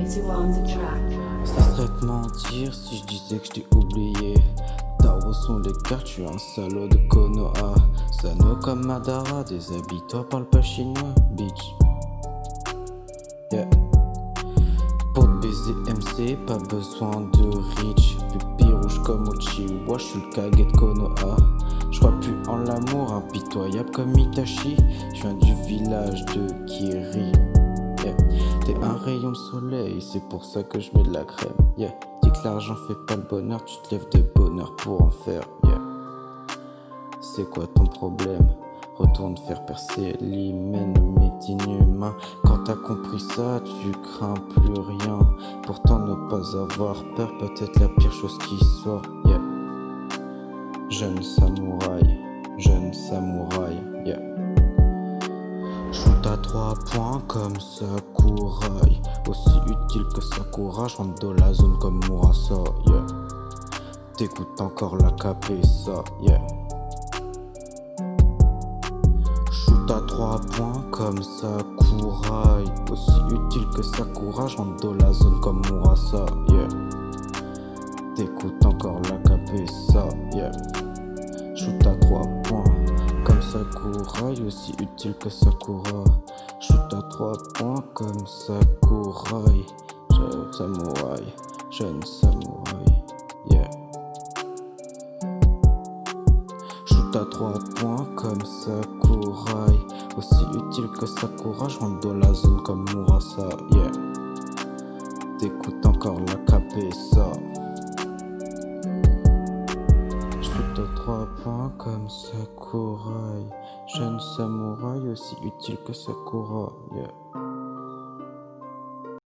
Laser on the track. Ça serait te mentir si je disais que je t'ai oublié. Tao sont les cartes, je suis un salaud de Konoha. Sano comme Madara, déshabille-toi, parle pas chinois, bitch. Yeah. Pour te baiser MC, pas besoin de rich. Pupille rouge comme Uchiwa, je suis le Kage de Konoha. Je crois plus en l'amour, impitoyable comme Itachi. Je viens du village de Kiri. Yeah. T'es un rayon de soleil, c'est pour ça que je mets de la crème. Yeah. Dis que l'argent fait pas le bonheur, tu te lèves de bonheur pour en faire. Yeah. C'est quoi ton problème? Retourne faire percer l'hymen, le métier humain. Quand t'as compris ça, tu crains plus rien. Pourtant ne pas avoir peur, peut-être la pire chose qui soit. Yeah. Jeune samouraï, yeah. Shoot à 3 points comme Sakurai. Aussi utile que Sakura, je rentre dans la zone comme Murasa, yeah. T'écoutes encore la ça, yeah. Shoot à 3 points comme Sakurai. Aussi utile que Sakura, je rentre dans la zone comme Murasa, yeah. T'écoutes encore la ça, yeah. Shoot à 3 points comme Sakurai, aussi utile que Sakura. Shoot à 3 points comme Sakurai. Jeune samouraï, yeah. Shoot à 3 points comme Sakurai, aussi utile que Sakura, je rentre dans la zone comme Murasa, yeah. T'écoutes encore la ça. Shoot à 3 points comme Sakurai, jeune samouraï, aussi utile que Sakura, yeah.